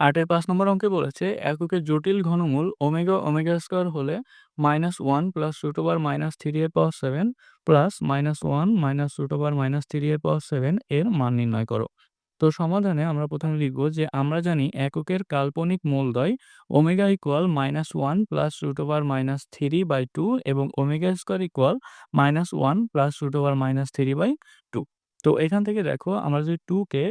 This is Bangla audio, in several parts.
8 এর 5 নম্বর অঙ্কে বলেছে এককের জটিল ঘনমূল ওমেগা ওমেগা স্কয়ার হলে -1 প্লাস রুট ওভার -3 এর পাওয়ার 7 প্লাস -1 মাইনাস রুট ওভার -3 এর পাওয়ার 7 এর মান নির্ণয় করো। তো সমাধানে আমরা প্রথমে লিখব যে আমরা জানি এককের কাল্পনিক মূলদ্বয় omega equal -1 plus root over -3/2 এবং omega square equal -1 plus root over -3/2। তো এখান থেকে দেখো আমরা যদি 2 কে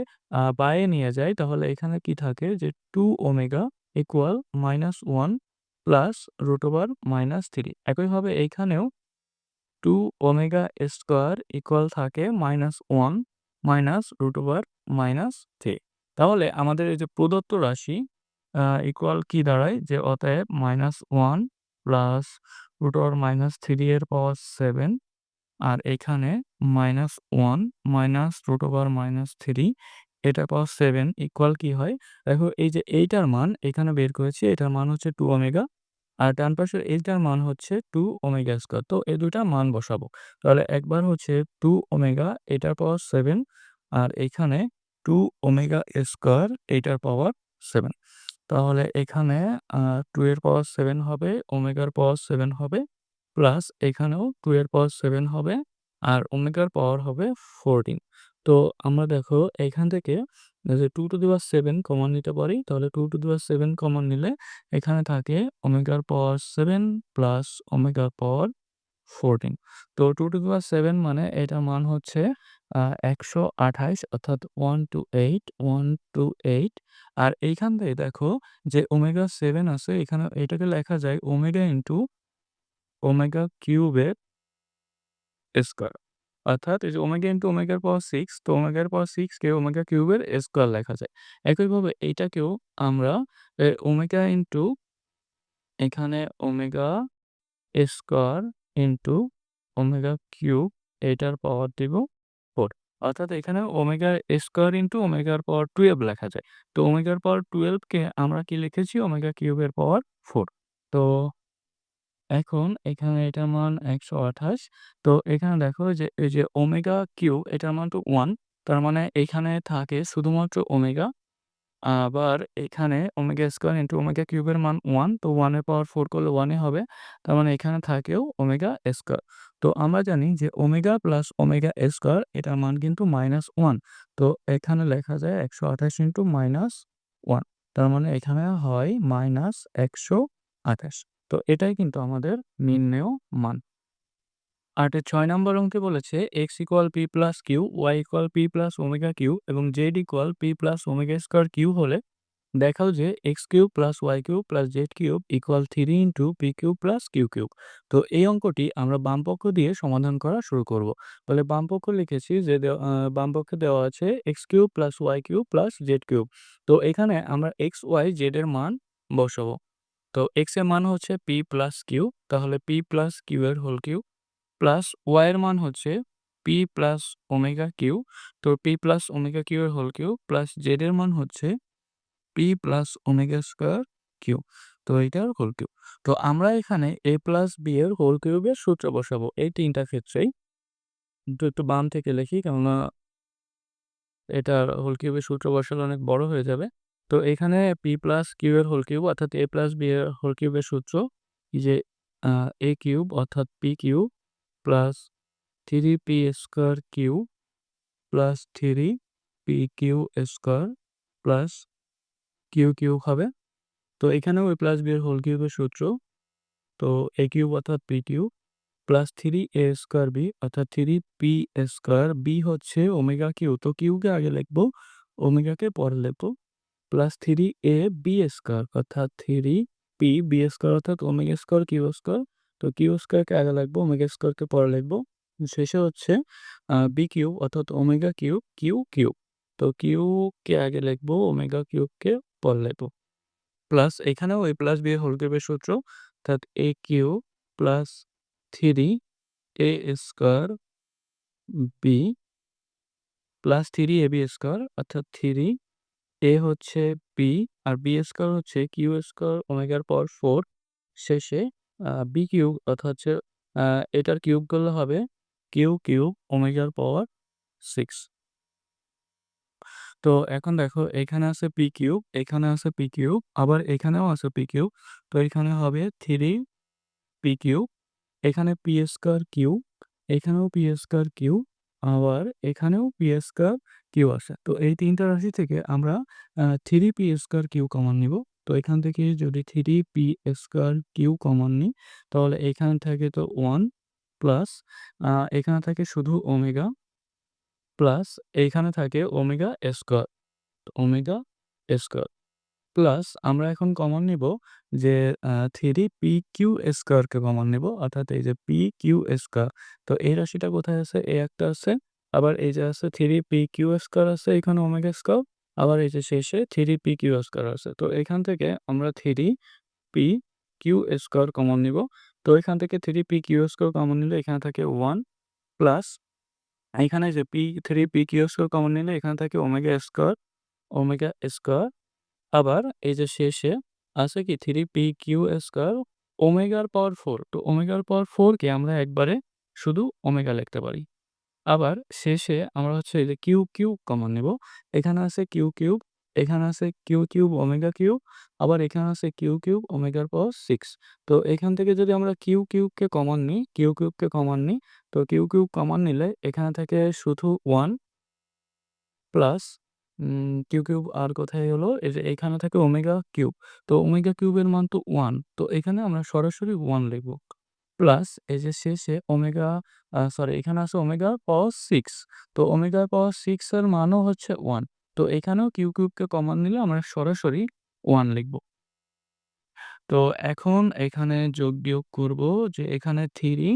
বাঁয়ে নিয়ে যাই তাহলে এখানে কি থাকে যে 2 omega equal -1 plus root over -3। একইভাবে এইখানেও 2 ওমেগা স্কয়ার ইকুয়াল থাকে -1 মাইনাস রুট ওভার -3। তাহলে আমাদের এই যে প্রদত্ত রাশি ইকুয়াল কি দাঁড়ায় যে অতএব -1 প্লাস রুট ওভার -3 এর পাওয়ার 7 আর এখানে -1 মাইনাস রুট ওভার -3 এটার পাওয়ার 7 ইকুয়াল কি হয়? দেখো এই যে এইটার মান এখানে বের করেছি। এটার মান হচ্ছে 2 ওমেগা। আর ডান পাশের এইটার মান হচ্ছে 2 ওমেগা স্কয়ার। তো এই ২ টার মান বসাবো। তাহলে একবার হচ্ছে 2 ওমেগা এটার পাওয়ার 7 আর এইখানে 2 ওমেগা স্কয়ার এইটার পাওয়ার 7। তাহলে এখানে 2 এর পাওয়ার 7 হবে, ওমেগার পাওয়ার 7 হবে, প্লাস এখানেও 2 এর পাওয়ার 7 হবে আর ওমেগার পাওয়ার হবে 14। তো আমরা দেখো এখান থেকে যে 2 টু দি পাওয়ার 7 কমন নিতে পারি। তাহলে 2 টু দি পাওয়ার 7 কমন নিলে এখানে থাকে ওমেগার পাওয়ার 7 প্লাস ওমেগার পাওয়ার 14। তো 2 টু দি পাওয়ার 7 মানে এটার মান হচ্ছে 128 অর্থাৎ 128 128। আর এইখান থেকে দেখো যে ওমেগা 7 আছে এখানে এটাকে লেখা যায় ওমেগা ইনটু ওমেগা কিউবের স্কয়ার। অর্থাৎ এই যে ওমেগা ইনটু ওমেগার পাওয়ার 6 তো ওমেগার পাওয়ার 6 কে ওমেগা কিউবের স্কয়ার লেখা যায়। একইভাবে এইটাকেও আমরা ওমেগা ইনটু এখানে omega square into omega cube এটার পাওয়ার দিব 4। অর্থাৎ এখানে ওমেগা স্কয়ার ইনটু ওমেগার পাওয়ার 12 লেখা যায়। তো ওমেগার পাওয়ার 12 কে আমরা কি লিখেছি ওমেগা কিউবের পাওয়ার 4। তো এখন এখানে এটার মান 128। তো এখানে দেখো যে এই যে ওমেগা কিউব এটার মান তো 1। তার মানে এখানে থাকে শুধুমাত্র ওমেগা। আবার এখানে ওমেগা স্কয়ার ইনটু ওমেগা কিউবের মান 1। তো 1 এর পাওয়ার 4 করলে 1 ই হবে। তার মানে এখানে থাকেও ওমেগা স্কয়ার। তো আমরা জানি যে ওমেগা প্লাস ওমেগা স্কয়ার এটার মান কিন্তু -1। তো এখানে লেখা যায় 128 ইনটু -1। তার মানে এখানে হয় -128। তো এটাই কিন্তু আমাদের নির্ণেয় মান। ৮ এর ৬ নম্বর অঙ্কে বলেছে x equal p plus q, y equal p plus omega q এবং z equal p plus omega square q হলে দেখাও যে x cube plus y cube plus z cube equal 3 into p cube plus q cube. তো এই অঙ্কটি আমরা বাম পক্ষ দিয়ে সমাধান করা শুরু করব। তাহলে বাম পক্ষ লিখেছি যে বাম পক্ষে দেওয়া আছে x cube plus y cube plus z cube. তো এখানে আমরা এক্স ওয়াই জেড এর মান বসাবো। তো এক্স এর মান হচ্ছে পি প্লাস কিউ, তাহলে পি প্লাস কিউ এর হোল কিউব প্লাস ওয়াই এর মান হচ্ছে পি প্লাস ওমেগা কিউ। তো পি প্লাস ওমেগা কিউ এর হোল কিউব প্লাস জেড এর মান হচ্ছে p plus omega square q. তো এইটার হোল কিউব। তো আমরা এখানে এ প্লাস বি এর হোল কিউবের সূত্র বসাবো এই ৩ টা ক্ষেত্রেই। একটু বাম থেকে লিখি কেননা এটার হোল কিউবের সূত্র বসালে অনেক বড় হয়ে যাবে। তো এখানে পি প্লাস কিউ এর হোল কিউব অর্থাৎ এ প্লাস বি এর হোল কিউবের সূত্র যে এ কিউব অর্থাৎ p cube plus 3p square q plus 3p q square plus q cube হবে। তো এখানেও a প্লাস b এর হোল কিউবের সূত্র। তো a কিউব অর্থাৎ p cube plus 3a square b অর্থাৎ 3p স্কয়ার b হচ্ছে ওমেগা কিউ। তো কিউকে আগে লিখবো, ওমেগাকে পরে লিখবো। প্লাস 3ab স্কয়ার অর্থাৎ 3p স্কয়ার অর্থাৎ ওমেগা স্কয়ার কিউ স্কয়ার। তো কিউ স্কয়ারকে আগে লিখবো, ওমেগা স্কয়ারকে পরে লিখবো। শেষে হচ্ছে b কিউব অর্থাৎ ওমেগা কিউব কিউ কিউব। তো কিউকে আগে লিখবো, ওমেগা কিউবকে পরে লিখবো। প্লাস এখানেও a প্লাস b এর হোল কিউবের সূত্র অর্থাৎ a cube plus 3a square b plus 3ab square অর্থাৎ 3a হচ্ছে b আর b স্কয়ার হচ্ছে কিউ স্কয়ার ওমেগার পাওয়ার 4। শেষে b কিউব অর্থাৎ হচ্ছে এটার কিউব করলে হবে কিউ কিউব ওমেগার পাওয়ার 6। তো এখন দেখো এখানে আছে পি কিউব, এখানে আছে পি কিউব, আবার এখানেও আছে পি কিউব। তো এখানে হবে 3 পি কিউব, এখানে পি স্কয়ার কিউ, এখানেও পি স্কয়ার কিউ, আবার এখানেও পি স্কয়ার কিউ আছে। তো এই ৩ টা রাশি থেকে আমরা 3 পি স্কয়ার কিউ কমন নিব। তো এখান থেকে যদি 3 পি স্কয়ার কিউ কমন নিই, তাহলে এখানে থাকে তো 1 প্লাস এখানে থাকে শুধু ওমেগা, প্লাস এইখানে থাকে omega square, omega square. Plus আমরা এখন কমন নিব যে 3 PQ স্কয়ারকে কমন নিব। অর্থাৎ এই যে PQ স্কয়ার। তো এই রাশিটা কোথায় আছে? এই একটা আছে। আবার এই যে আছে 3 PQ স্কয়ার আছে এখানে ওমেগা স্কয়ার। আবার এই যে শেষে 3 PQ স্কয়ার আছে। তো এখান থেকে আমরা 3 PQ স্কয়ার কমন নিব। তো এখান থেকে 3 PQ স্কয়ার কমন নিলে এখানে থাকে 1 প্লাস এখানে যে 3 PQ স্কয়ার কমন নিলে এখানে থাকে ওমেগা স্কয়ার, ওমেগা স্কয়ার। আবার এই যে শেষে আছে কি 3 PQ স্কয়ার ওমেগার পাওয়ার 4। তো ওমেগার পাওয়ার 4 কে আমরা একবারে শুধু ওমেগা লিখতে পারি। আবার শেষে আমরা হচ্ছে এই যে কিউ কিউব কমন নেব। এখানে আছে কিউ কিউব, এখানে আছে কিউ কিউব ওমেগা কিউব, আবার এখানে আছে কিউ কিউব ওমেগার পাওয়ার 6। তো এখান থেকে যদি আমরা কিউ কিউবকে কমন নিই, কিউ কিউবকে কমন নিই, তো কিউ কিউব কমন নিলে এখানে থেকে শুধু 1 প্লাস কিউ কিউব আর কোথায় হলো? এই যে এখানে থাকে ওমেগা কিউব। তো ওমেগা কিউবের মান তো 1। তো এখানে আমরা সরাসরি 1 লিখব। প্লাস এই যে শেষে ওমেগা সরি এখানে আছে ওমেগা পাওয়ার 6। তো ওমেগা পাওয়ার 6 এর মানও হচ্ছে 1। তো এখানেও কিউ কিউবকে কমন নিলে আমরা সরাসরি 1 লিখব। তো এখন এখানে যোগ-বিয়োগ করব যে এখানে 3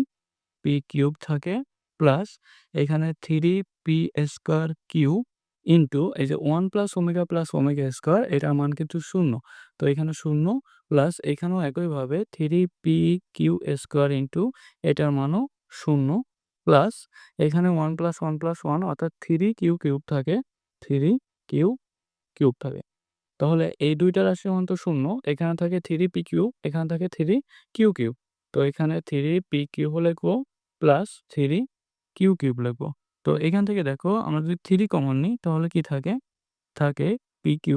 পি কিউব থাকে প্লাস এখানে 3 পি স্কয়ার কিউব ইনটু এই যে 1 প্লাস ওমেগা স্কয়ার এটার মান কিন্তু 0। তো এখানে 0 প্লাস এখানেও একইভাবে 3 পি কিউ স্কয়ার ইনটু এটার মানও 0 প্লাস এখানে 1 + 1 + 1 অর্থাৎ 3 কিউ কিউব থাকে, 3 কিউ কিউব থাকে। তাহলে এই ২ টা রাশির মান তো 0। এখানে থাকে 3 PQ, এখানে থাকে 3 QQ। তো এখানে 3 PQ লিখবো প্লাস 3 QQ লিখবো। তো এখান থেকে দেখো আমরা যদি 3 কমন নিই তাহলে কি থাকে? থাকে PQ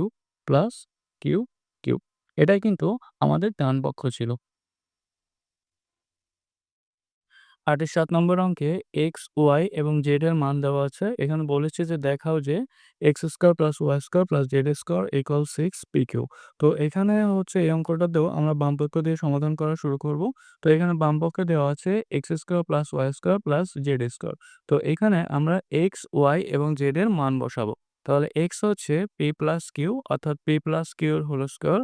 প্লাস QQ। এটাই কিন্তু আমাদের ডান পক্ষ ছিল। আর এই ৭ নম্বর অঙ্কে x, y এবং z এর মান দেওয়া আছে। এখানে বলেছে যে দেখাও যে x² + y² + z² = 6 pq। তো এখানে হচ্ছে এই অঙ্কটাতেও আমরা বামপক্ষ দিয়ে সমাধান করা শুরু করব। তো এখানে বামপক্ষে দেওয়া আছে x² + y² + z²। তো এখানে আমরা x, y এবং z এর মান বসাবো। তাহলে x হচ্ছে p + q অর্থাৎ p + q এর হোল স্কয়ার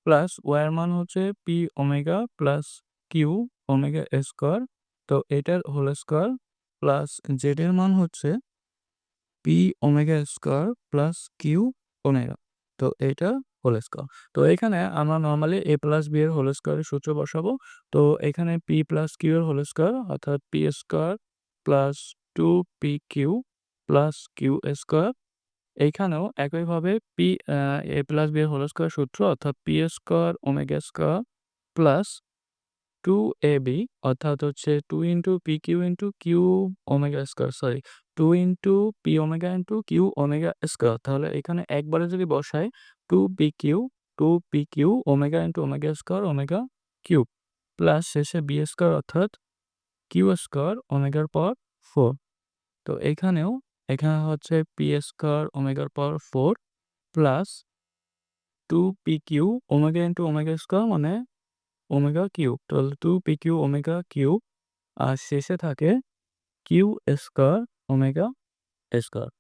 প্লাস y এর মান হচ্ছে p omega plus q omega square. তো এটার হোল স্কয়ার প্লাস জেড এর মান হচ্ছে p omega square plus q omega. তো এটা হোল স্কয়ার। তো এখানে আমরা নরমালি এ প্লাস বি এর হোল স্কয়ারের সূত্র বসাবো। তো এখানে পি প্লাস কিউ এর হোল স্কয়ার অর্থাৎ p square plus 2pq plus q square. এইখানেও একইভাবে পি এ প্লাস বি এর হোল স্কয়ার সূত্র অর্থাৎ p square omega square plus 2ab অর্থাৎ হচ্ছে 2 PQ Q omega square sorry 2 P omega Q omega square. তাহলে এখানে একবারে যদি বসাই 2PQ 2PQ omega omega square omega cube plus শেষে বি স্কয়ার অর্থাৎ কিউ স্কয়ার ওমেগার পাওয়ার 4। তো এখানে হচ্ছে P square ওমেগার power 4 plus 2PQ omega omega square মানে ওমেগা কিউব। তাহলে 2PQ ওমেগা কিউব আর শেষে থাকে কিউ স্কয়ার ওমেগা স্কয়ার।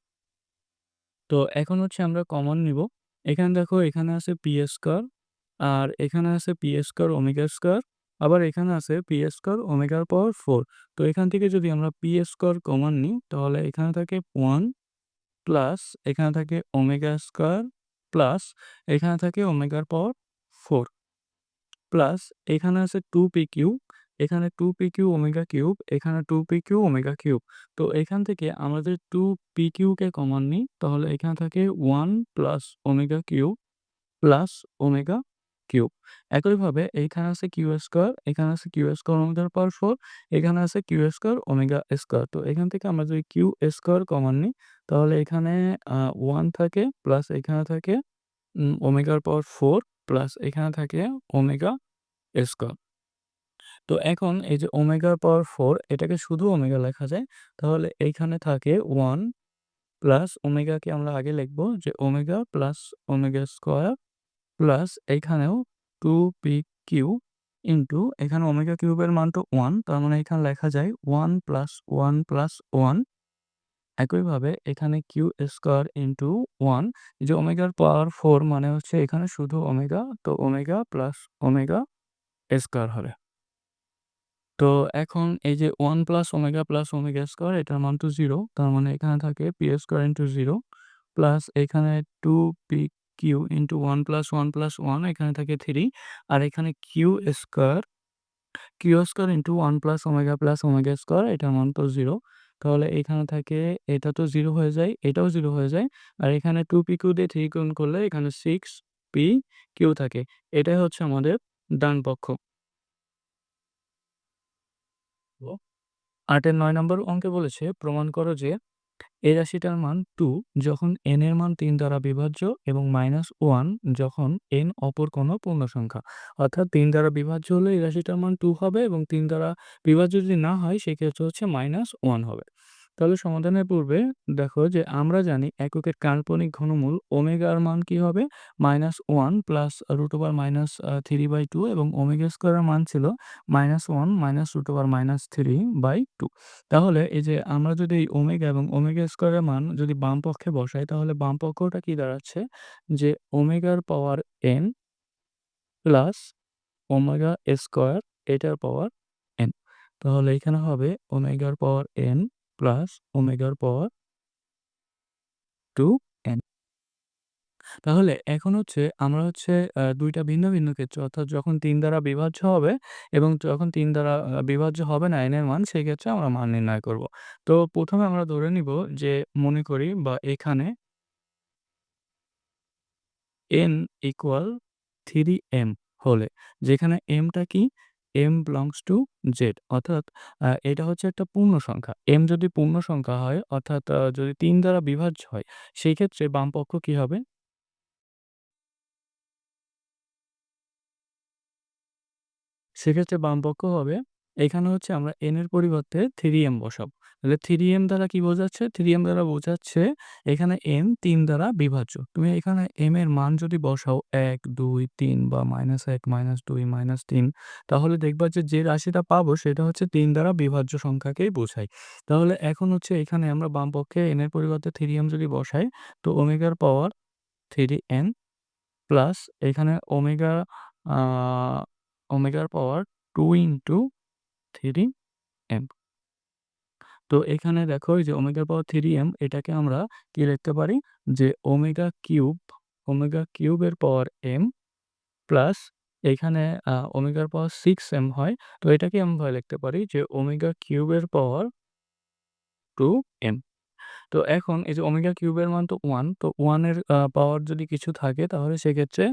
তো এখন হচ্ছে আমরা কমন নিব। এখানে দেখো এখানে আছে পি স্কয়ার আর এখানে আছে পি স্কয়ার ওমেগা স্কয়ার। আবার এখানে আছে পি স্কয়ার ওমেগার পাওয়ার 4। তো এখান থেকে যদি আমরা পি স্কয়ার কমন নিই তাহলে এখানে থাকে 1 প্লাস এখানে থাকে ওমেগা স্কয়ার প্লাস এখানে থাকে ওমেগার পাওয়ার 4 প্লাস এখানে আছে 2pq, এখানে 2pq ওমেগা কিউব, এখানে 2pq ওমেগা কিউব। তো এখান থেকে আমাদের 2pq কে কমন নিই তাহলে এখানে থাকে 1 plus omega cube plus omega cube. একইভাবে এইখানে আছে কিউ স্কয়ার, এখানে আছে কিউ স্কয়ার ওমেগার পাওয়ার 4, এখানে আছে কিউ স্কয়ার ওমেগা স্কয়ার। তো এখান থেকে আমরা যদি কিউ স্কয়ার কমন নিই তাহলে এখানে 1 থাকে প্লাস এখানে থাকে ওমেগার পাওয়ার 4 প্লাস এখানে থাকে ওমেগা স্কয়ার। তো এখন এই যে ওমেগার পাওয়ার 4 এটাকে শুধু ওমেগা লেখা যায়। তাহলে এইখানে থাকে 1 প্লাস ওমেগাকে আমরা আগে লিখব যে omega plus omega square plus এইখানেও 2pq ইনটু এখানে ওমেগা কিউবের মান তো 1 তার মানে এখানে লেখা যায় 1 প্লাস 1 প্লাস 1 একইভাবে এখানে কিউ স্কয়ার ইনটু 1 এই যে ওমেগার পাওয়ার 4 মানে হচ্ছে এখানে শুধু ওমেগা তো ওমেগা প্লাস ওমেগা স্কয়ার হবে। তো এখন এই যে 1 plus omega plus omega square এটার মান তো 0 তার মানে এখানে থাকে পি স্কয়ার ইনটু 0 প্লাস এখানে 2pq ইনটু 1 প্লাস 1 প্লাস 1 এখানে থাকে 3 আর এখানে q square into 1 plus omega square এটার মান তো 0 তাহলে এখানে থাকে এটা তো 0 হয়ে যায়, এটাও 0 হয়ে যায়। আর এখানে 2pq দিয়ে 3 গুণ করলে এখানে 6pq থাকে। এটাই হচ্ছে আমাদের ডান পক্ষ। ৮ এর ৯ নম্বর অঙ্কে বলেছে প্রমাণ করো যে এই রাশিটার মান 2 যখন n এর মান 3 দ্বারা বিভাজ্য এবং -1 যখন n অপর কোনো পূর্ণ সংখ্যা। অর্থাৎ 3 দ্বারা বিভাজ্য হলে এই রাশিটার মান 2 হবে এবং 3 দ্বারা বিভাজ্য যদি না হয় সেক্ষেত্রে হচ্ছে -1 হবে। তাহলে সমাধানের পূর্বে দেখো যে আমরা জানি এককের কাল্পনিক ঘনমূল ওমেগার মান কি হবে? -1 প্লাস √-3/2 এবং ওমেগা স্কয়ারের মান ছিল -1 √-3/2। তাহলে এই যে আমরা যদি এই ওমেগা এবং ওমেগা স্কয়ারের মান যদি বাম পক্ষে বসাই তাহলে বাম পক্ষটা কি দাঁড়াচ্ছে যে ওমেগার পাওয়ার n প্লাস ওমেগা স্কয়ার এটার পাওয়ার n। তাহলে এখানে হবে ওমেগার পাওয়ার n প্লাস ওমেগার পাওয়ার 2n। তাহলে এখন হচ্ছে আমরা হচ্ছে ২ টা ভিন্ন, ভিন্ন ক্ষেত্রে অর্থাৎ যখন ৩ দ্বারা বিভাজ্য হবে এবং যখন ৩ দ্বারা বিভাজ্য হবে না n এর মান সেক্ষেত্রে আমরা মান নির্ণয় করব। তো ১ম এ আমরা ধরে নিব যে মনে করি বা এখানে n ইকুয়াল 3m হলে যেখানে m টা কি? m belongs to z অর্থাৎ এটা হচ্ছে একটা পূর্ণ সংখ্যা। m যদি পূর্ণ সংখ্যা হয় অর্থাৎ যদি ৩ দ্বারা বিভাজ্য হয় সেই ক্ষেত্রে বামপক্ষ কি হবে? সেক্ষেত্রে বামপক্ষ হবে এখানে হচ্ছে আমরা n এর পরিবর্তে 3m বসাবো। তাহলে 3m দ্বারা কি বোঝাচ্ছে? 3m দ্বারা বোঝাচ্ছে এখানে m ৩ দ্বারা বিভাজ্য। তুমি এখানে m এর মান যদি বসাও ১, ২, ৩ বা -১, -২, -৩ তাহলে দেখবা যে, যে রাশিটা পাবো সেটা হচ্ছে ৩ দ্বারা বিভাজ্য সংখ্যাকেই বোঝায়। তাহলে এখন হচ্ছে এখানে আমরা বামপক্ষে n এর পরিবর্তে 3m যদি বসাই তো ওমেগার পাওয়ার 3n প্লাস এখানে আ ওমেগার পাওয়ার 2 ইনটু 3m। তো এখানে দেখো এই যে ওমেগার পাওয়ার 3m এটাকে আমরা কি লিখতে পারি? যে ওমেগা কিউবের পাওয়ার m প্লাস এখানে ওমেগার পাওয়ার 6m হয়। তো এটাকে এমনভাবে লিখতে পারি যে ওমেগা কিউবের পাওয়ার 2m। তো এখন এই যে ওমেগা কিউবের মান তো 1 তো 1 এর পাওয়ার যদি কিছু থাকে তাহলে সেক্ষেত্রে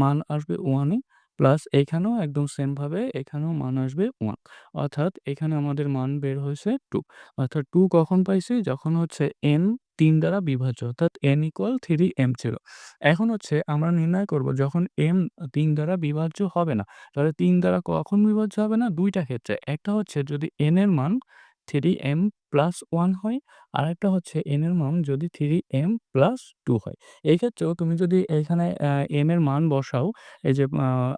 মান আসবে 1 ই প্লাস এখানেও একদম সেম ভাবে এখানেও মান আসবে 1 অর্থাৎ এখানে আমাদের মান বের হয়েছে 2 অর্থাৎ 2 কখন পাইছি যখন হচ্ছে n 3 দ্বারা বিভাজ্য অর্থাৎ n = 3m ছিল। এখন হচ্ছে আমরা নির্ণয় করব যখন m 3 দ্বারা বিভাজ্য হবে না তাহলে 3 দ্বারা কখন বিভাজ্য হবে না? ২ টা ক্ষেত্রে। একটা হচ্ছে যদি n এর মান 3m + 1 হয় আরেকটা হচ্ছে n এর মান যদি 3m + 2 হয়। এই ক্ষেত্রেও তুমি যদি এখানে m এর মান বসাও, এই যে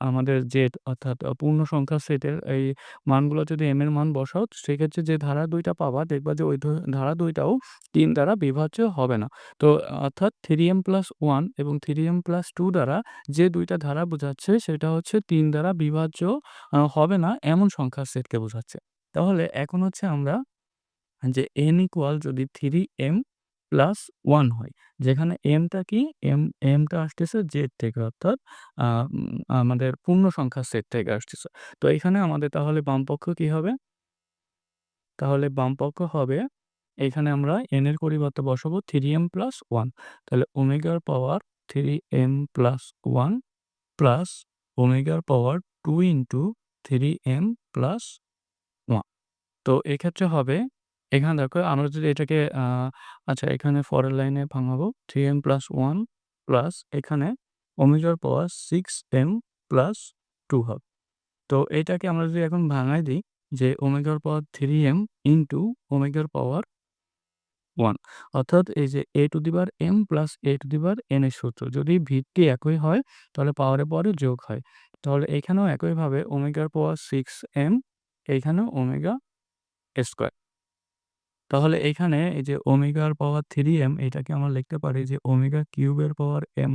আমাদের z অর্থাৎ পূর্ণ সংখ্যার সেটের এই মানগুলো যদি m এর মান বসাও, সেক্ষেত্রে যে ধারা ২ টা পাবা দেখবা যে ওই ধারা ২ টাও ৩ দ্বারা বিভাজ্য হবে না। তো অর্থাৎ 3m + 1 এবং 3m + 2 দ্বারা যে ২ টা ধারা বোঝাচ্ছে সেটা হচ্ছে ৩ দ্বারা বিভাজ্য হবে না এমন সংখ্যার সেটকে বোঝাচ্ছে। তাহলে এখন হচ্ছে আমরা যে n ইকুয়াল যদি 3m প্লাস 1 হয়, যেখানে m টা কি? m টা আসতেছে z থেকে অর্থাৎ আ আমাদের পূর্ণ সংখ্যার সেট থেকে আসতেছে। তো এখানে আমাদের তাহলে বামপক্ষ কি হবে? তাহলে বামপক্ষ হবে এখানে আমরা n এর পরিবর্তে বসাবো 3m প্লাস 1 তাহলে ওমেগার পাওয়ার 3m প্লাস 1 প্লাস ওমেগার পাওয়ার 2 3m প্লাস 1 তো এক্ষেত্রে হবে এখানে দেখো আমরা যদি এটাকে আচ্ছা এখানে পরের লাইনে ভাঙাবো 3m + 1 প্লাস এখানে ওমেগার পাওয়ার 6m + 2 হবে। তো এটাকে আমরা যদি এখন ভাঙায় দিই যে ওমেগার পাওয়ার 3m ইনটু ওমেগার পাওয়ার 1 অর্থাৎ এই যে a to the power m plus a to the power n এর সূত্র। যদি ভিত্তি একই হয় তাহলে পাওয়ারে পাওয়ারে যোগ হয়। তাহলে এখানেও একইভাবে ওমেগার পাওয়ার 6m এইখানেও ওমেগা স্কয়ার। তাহলে এইখানে এই যে ওমেগার পাওয়ার 3m এটাকে আমরা লিখতে পারি যে ওমেগা কিউবের পাওয়ার m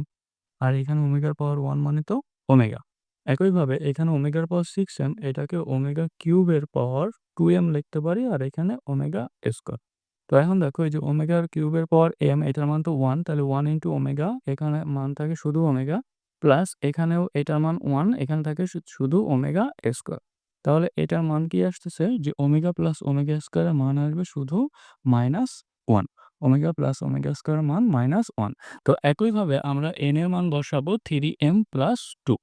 আর এখানে ওমেগার পাওয়ার 1 মানে তো ওমেগা। একইভাবে এখানে ওমেগার পাওয়ার 6m এটাকে ওমেগা কিউবের পাওয়ার 2m লিখতে পারি আর এখানে ওমেগা স্কয়ার। তো এখন দেখো এই যে ওমেগার কিউবের পাওয়ার m এটার মান তো 1 তাহলে 1 ইনটু ওমেগা এখানে মান থাকে শুধু ওমেগা প্লাস এখানেও এটার মান 1 এখানে থাকে শুধু ওমেগা স্কয়ার। তাহলে এটার মান কি আসতেছে যে ওমেগা প্লাস ওমেগা স্কয়ারের মান আসবে শুধু -1। ওমেগা প্লাস ওমেগা স্কয়ারের মান -1। তো একইভাবে আমরা n এর মান বসাবো 3m + 2।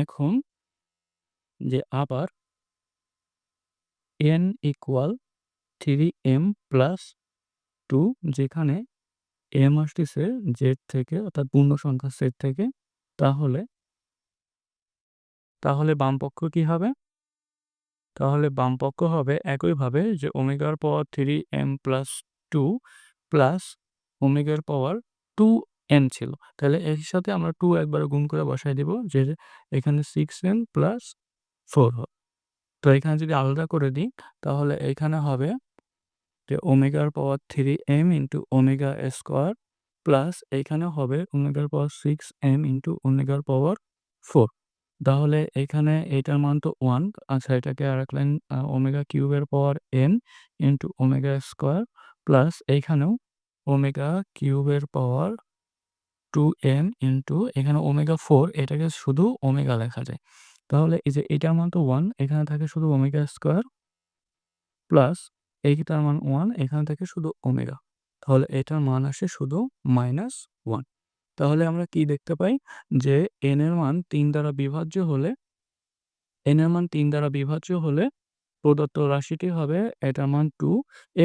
এখন যে আবার n = 3m + 2 যেখানে m আসতেছে z থেকে অর্থাৎ পূর্ণ সংখ্যার সেট থেকে। তাহলে বামপক্ষ কি হবে? তাহলে বামপক্ষ হবে একইভাবে যে ওমেগার পাওয়ার 3m + 2 প্লাস ওমেগার পাওয়ার 2n ছিল। তাহলে এর সাথে আমরা 2 একবারে গুণ করে বসায় দিব যে এখানে 6m + 4 হবে। তো এখানে যদি আলাদা করে দিই তাহলে এখানে হবে যে ওমেগার পাওয়ার 3m into omega square plus এইখানে হবে ওমেগার পাওয়ার 6m ইনটু ওমেগার পাওয়ার 4। তাহলে এখানে এইটার মান তো 1। আচ্ছা এটাকে আরেক লাইন ওমেগা কিউবের পাওয়ার n into omega square plus এইখানেও ওমেগা কিউবের পাওয়ার 2n ইনটু এখানে ওমেগা 4 এটাকে শুধু ওমেগা লেখা যায়। তাহলে এই যে এটার মান তো 1 এখানে থাকে শুধু ওমেগা স্কয়ার প্লাস এইটার মান 1 এখান থেকে শুধু ওমেগা। তাহলে এটার মান আসে শুধু -1। তাহলে আমরা কি দেখতে পাই যে n এর মান 3 দ্বারা বিভাজ্য হলে প্রদত্ত রাশিটি হবে এটার মান 2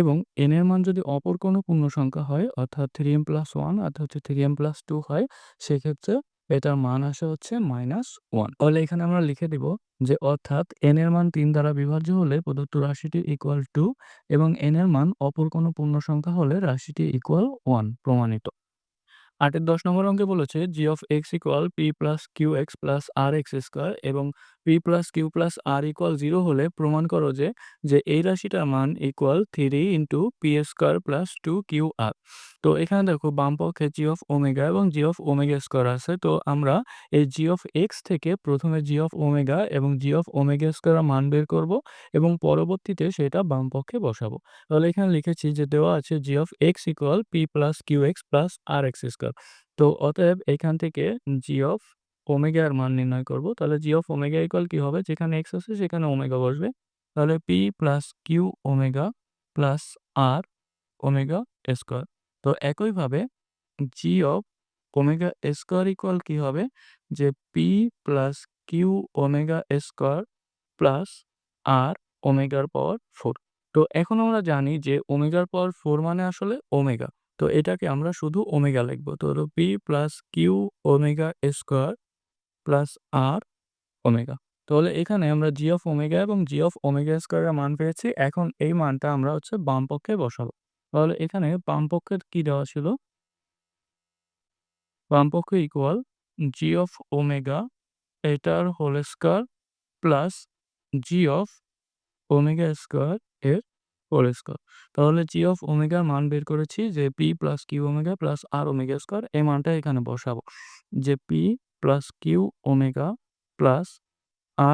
এবং n এর মান যদি অপর কোনো পূর্ণ সংখ্যা হয় অর্থাৎ 3m + 1 অর্থাৎ হচ্ছে 3m + 2 হয় সেক্ষেত্রে এটার মান আসে হচ্ছে -1। তাহলে এখানে আমরা লিখে দিব যে অর্থাৎ n এর মান 3 দ্বারা বিভাজ্য হলে প্রদত্ত রাশিটি ইকুয়াল 2 এবং n এর মান অপর কোনো পূর্ণ সংখ্যা হলে রাশিটি ইকুয়াল 1 প্রমাণিত। ৮ এর ১০ নম্বর অঙ্কে বলেছে g of x = p + qx + rx² এবং p + q + r = 0 হলে প্রমাণ করো যে এই রাশিটার মান ইকুয়াল 3 p² + 2qr। তো এখানে দেখো বাম পক্ষে g of ওমেগা এবং g of ওমেগা² আছে। তো আমরা এই g of x থেকে প্রথমে g of ওমেগা এবং g of ওমেগা² এর মান বের করব এবং পরবর্তীতে সেটা বাম পক্ষে বসাবো। তাহলে এখানে লিখেছি যে দেওয়া আছে g of x = p + qx + rx²। তো অতএব এখান থেকে g of ওমেগা এর মান নির্ণয় করব। তাহলে g of ওমেগা ইকুয়াল কি হবে? যেখানে x আছে সেখানে ওমেগা বসবে। তাহলে p + q omega plus r omega square. তো একইভাবে g of omega square equal কি হবে? যে p + q omega square plus r ওমেগার power 4। তো এখন আমরা জানি যে ওমেগার পাওয়ার 4 মানে আসলে ওমেগা। তো এটাকে আমরা শুধু ওমেগা লিখব। তো হলো p + q omega square plus r omega. তাহলে এখানে আমরা g অফ ওমেগা এবং g অফ ওমেগা স্কয়ার এর মান পেয়েছি। এখন এই মানটা আমরা হচ্ছে বাম পক্ষে বসাবো। তাহলে এখানে বাম পক্ষের কি দেওয়া ছিল? বাম পক্ষ ইকুয়াল g অফ ওমেগা এটার whole square plus g of omega square এর হোল স্কয়ার। তাহলে g অফ ওমেগার মান বের করেছি যে p + q omega plus r omega square এই মানটা এখানে বসাবো। যে p + q omega plus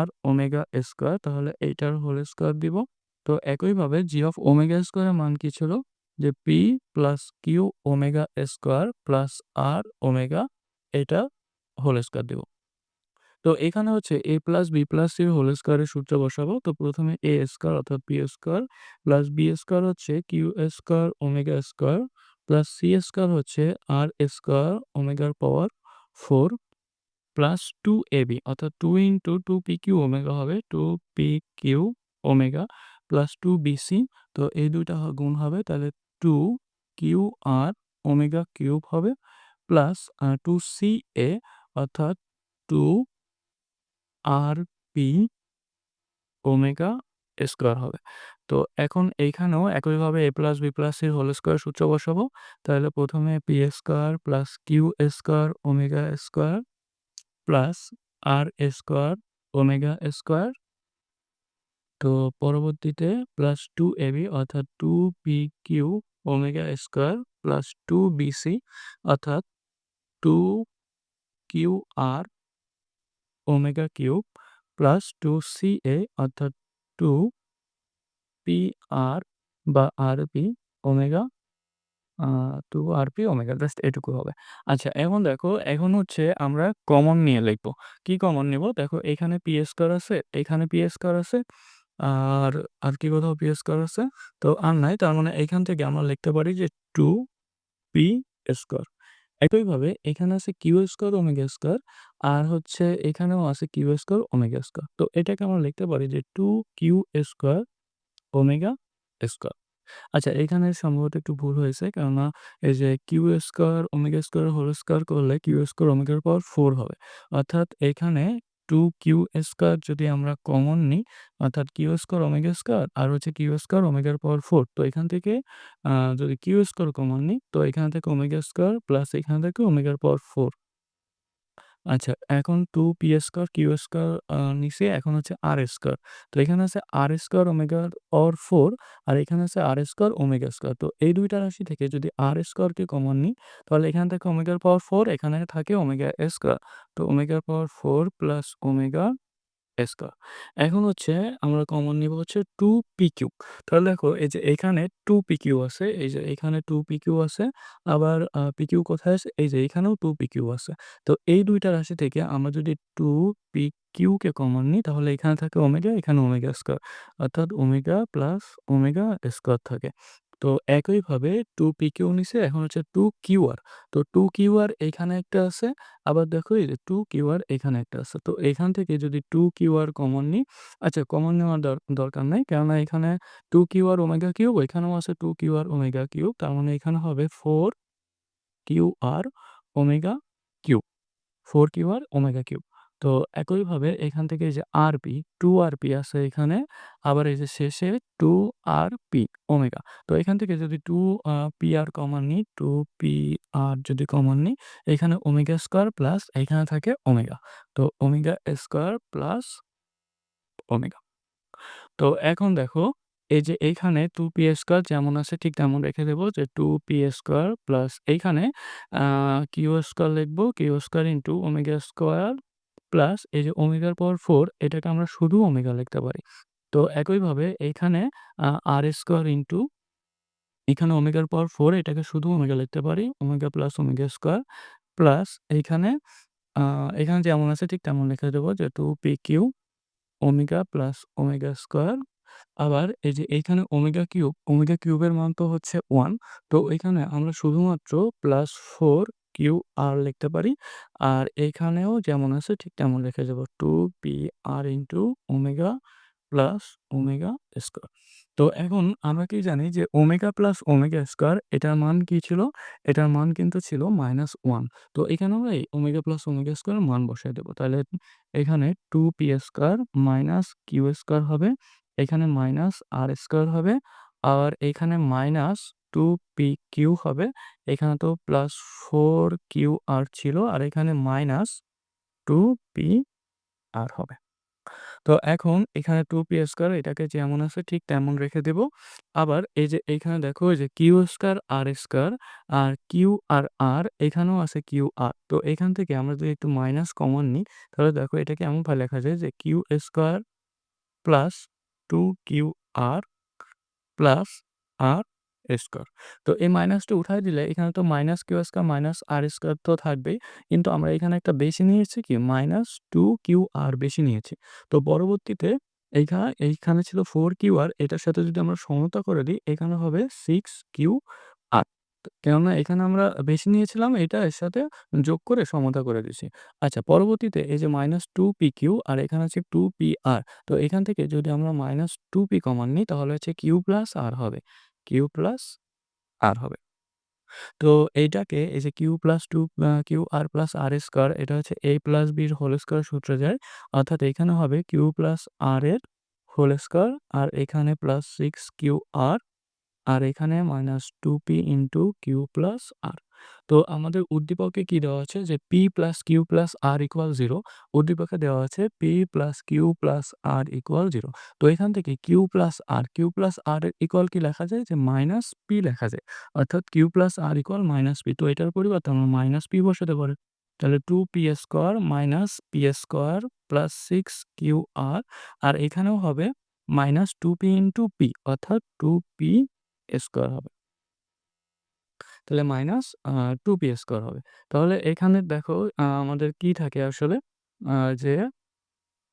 r omega square তাহলে এইটার হোল স্কয়ার দিব। তো একইভাবে g অফ ওমেগা স্কয়ারের মান কি ছিল? যে p + q omega square plus r omega এটা হোল স্কয়ার দিব। তো এখানে হচ্ছে a plus b plus c এর হোল স্কয়ারের সূত্র বসাবো। তো প্রথমে a স্কয়ার অর্থাৎ p square plus b square হচ্ছে q square omega square plus c square হচ্ছে r square ওমেগার power 4 plus 2ab অর্থাৎ 2 2pq ওমেগা হবে 2pq ওমেগা প্লাস 2bc। তো এই দুইটা গুণ হবে, তাহলে 2qr ওমেগা কিউব হবে প্লাস 2ca অর্থাৎ 2rp ওমেগা স্কোয়ার হবে। তো এখন এইখানেও একইভাবে a plus b plus c whole square সূত্র বসাবো। তাহলে প্রথমে P square plus Q square omega square plus R square omega square. তো পরবর্তীতে প্লাস 2ab অর্থাৎ 2pq omega square plus 2bc অর্থাৎ 2qr omega cube plus 2ca অর্থাৎ 2pr বা rp omega 2rp omega, just এটুকু হবে। আচ্ছা, এখন দেখো, এখন হচ্ছে আমরা কমন নিয়ে লিখবো। কি কমন নিব? দেখো, এখানে পি স্কোয়ার আছে, এখানে পি স্কোয়ার আছে, আর আর কি কোথাও পি স্কোয়ার আছে? তো আর নাই, তার মানে এখান থেকে আমরা লিখতে পারি যে 2p স্কোয়ার। একইভাবে এখানে আছে কিউ স্কোয়ার ওমেগা স্কোয়ার, আর হচ্ছে এখানেও আছে কিউ স্কোয়ার ওমেগা স্কোয়ার। তো এটাকে আমরা লিখতে পারি যে 2q স্কোয়ার ওমেগা স্কোয়ার। আচ্ছা, এখানে সম্ভবত একটু ভুল হয়েছে, কেননা এই যে Q square omega square whole square করলে কিউ স্কোয়ার ওমেগার পাওয়ার 4 হবে। অর্থাৎ এখানে 2q স্কোয়ার যদি আমরা কমন নিই, অর্থাৎ কিউ স্কোয়ার ওমেগা স্কোয়ার আর হচ্ছে কিউ স্কোয়ার ওমেগার পাওয়ার 4। তো এখান থেকে যদি কিউ স্কোয়ার কমন নিই, তো এখান থেকে ওমেগা স্কোয়ার প্লাস এখান থেকে ওমেগার পাওয়ার 4। আচ্ছা, এখন 2p স্কোয়ার কিউ স্কোয়ার নিছি, এখন হচ্ছে আর স্কোয়ার। তো এখানে আছে আর স্কোয়ার ওমেগার পাওয়ার 4, আর এখানে আছে আর স্কোয়ার ওমেগা স্কোয়ার। তো এই দুইটা রাশি থেকে যদি আর স্কোয়ারকে কমন নিই, তাহলে এখান থেকে ওমেগার পাওয়ার 4, এখানে থাকে ওমেগা স্কোয়ার। তো ওমেগার পাওয়ার 4 প্লাস ওমেগা স্কোয়ার। এখন হচ্ছে আমরা কমন নিব হচ্ছে 2pq। তাহলে দেখো, এই যে এখানে 2pq আছে, এই যে এখানে 2pq আছে, আবার pq কোথায় আছে? এই যে এখানেও 2pq আছে। তো এই দুইটা রাশি থেকে আমরা যদি 2pq কে কমন নিই, তাহলে এখানে থাকে ওমেগা, এখানে ওমেগা স্কোয়ার, অর্থাৎ ওমেগা প্লাস ওমেগা স্কোয়ার থাকে। তো একইভাবে 2pq নিছে, এখন হচ্ছে 2qr। তো 2qr এখানে একটা আছে, আবার দেখো এই যে 2qr এখানে একটা আছে। তো এখান থেকে যদি 2qr কমন নিই, আচ্ছা, কমন নেওয়ার দরকার নাই, কেননা এখানে 2qr ওমেগা কিউব, এখানেও আছে 2qr ওমেগা কিউব, তার মানে এখানে হবে 4qr omega cube. 4qr omega cube. তো একইভাবে এখান থেকে এই যে আরপি 2rp আছে এখানে, আবার এই যে শেষে 2rp ওমেগা। তো এখান থেকে যদি 2pr কমন নিই, 2pr যদি কমন নিই, এখানে ওমেগা স্কোয়ার প্লাস এখানে থাকে ওমেগা। তো ওমেগা স্কোয়ার প্লাস ওমেগা। তো এখন দেখো, এই যে এইখানে 2p স্কোয়ার যেমন আছে ঠিক তেমন রেখে দেব, যে 2p স্কোয়ার প্লাস এইখানে কিউ স্কোয়ার লিখবো, q square into omega square plus এই যে ওমেগার পাওয়ার 4, এটাকে আমরা শুধু ওমেগা লিখতে পারি। তো একইভাবে এইখানে আর স্কোয়ার ইন্টু এখানে ওমেগার পাওয়ার 4, এটাকে শুধু ওমেগা লিখতে পারি, omega plus omega square plus এইখানে এখানে যেমন আছে ঠিক তেমন লিখে দেবো, যে 2pq omega plus omega square. আবার এই যে এইখানে ওমেগা কিউবের মান তো হচ্ছে 1। তো এখানে আমরা শুধুমাত্র প্লাস 4qr লিখতে পারি। আর এখানেও যেমন আছে ঠিক তেমন লিখে যাব, 2pr into omega plus omega square. তো এখন আমরা কি জানি যে ওমেগা প্লাস ওমেগা স্কোয়ার এটার মান কি ছিল? এটার মান কিন্তু ছিল -1। তো এখানে আমরা এই ওমেগা প্লাস ওমেগা স্কোয়ারের মান বসায় দেব। তাহলে এখানে 2p square minus Q square হবে, এখানে মাইনাস আর স্কোয়ার হবে, আর এখানে মাইনাস 2pq হবে। এখানে তো প্লাস 4qr ছিল, আর এখানে মাইনাস 2pr হবে। তো এখন এখানে 2p স্কোয়ার এটাকে যেমন আছে ঠিক তেমন রেখে দেব। আবার এই যে এইখানে দেখো, এই যে কিউ স্কোয়ার আর স্কোয়ার, আর কিউ আর আর এখানেও আছে কিউ আর। তো এখান থেকে আমরা যদি একটু মাইনাস কমন নিই, তাহলে দেখো এটাকে এমনভাবে লেখা যায় যে Q square plus 2qr plus R square. তো এই মাইনাসটা উঠায় দিলে এখানে তো minus Q square minus R square তো থাকবেই, কিন্তু আমরা এখানে একটা বেশি নিয়েছি, কি -2qr বেশি নিয়েছি। তো পরবর্তীতে এইখানে ছিল 4qr, এটার সাথে যদি আমরা সমতা করে দিই, এখানে হবে 6qr। কেননা এখানে আমরা বেশি নিয়েছিলাম, এটা এর সাথে যোগ করে সমতা করে দিছি। আচ্ছা, পরবর্তীতে এই যে -2pq আর এখানে আছে 2pr। তো এখান থেকে যদি আমরা -2p কমন নিই তাহলে হচ্ছে q প্লাস r হবে। q প্লাস r হবে। তো এইটাকে এই যে qr প্লাস r স্কয়ার, এটা হচ্ছে a প্লাস b এর হোল স্কয়ার সূত্রে যায়। অর্থাৎ এখানে হবে q প্লাস r এর হোল স্কয়ার আর এখানে প্লাস 6qr আর এখানে -2p into q plus r। তো আমাদের উদ্দীপকে কি দেওয়া আছে যে p plus q plus r equal 0। উদ্দীপকে দেওয়া আছে p plus q plus r equal 0। তো এখান থেকে q প্লাস r এর ইকুয়াল কি লেখা যায় যে মাইনাস p লেখা যায়। অর্থাৎ q plus r equal minus p। তো এটার পরিবর্তে আমরা মাইনাস p বসাতে পারি। তাহলে 2p square minus p square plus 6qr আর এখানেও হবে -2p ইনটু p অর্থাৎ 2p স্কয়ার হবে। তাহলে মাইনাস 2p স্কয়ার হবে। তাহলে এখানে দেখো আমাদের কি থাকে আসলে যে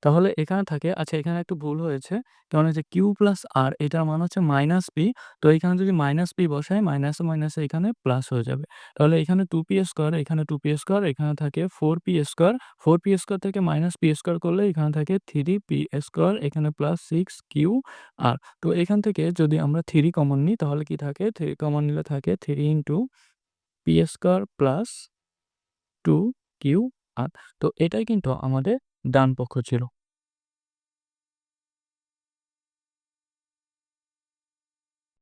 তাহলে এখানে থাকে, আচ্ছা এখানে একটু ভুল হয়েছে। কারণ এই যে q প্লাস r এটার মান হচ্ছে মাইনাস p। তো এখানে যদি মাইনাস p বসাই মাইনাসে, মাইনাসে এখানে প্লাস হয়ে যাবে। তাহলে এখানে 2p স্কয়ার, এখানে 2p স্কয়ার, এখানে থাকে 4p স্কয়ার। 4p স্কয়ার থেকে মাইনাস p স্কয়ার করলে এখানে থাকে 3p স্কয়ার, এখানে প্লাস 6qr। তো এখান থেকে যদি আমরা 3 কমন নিই তাহলে কি থাকে? 3 কমন নিলে থাকে 3 into p square plus 2qr। তো এটাই কিন্তু আমাদের ডান পক্ষ ছিল।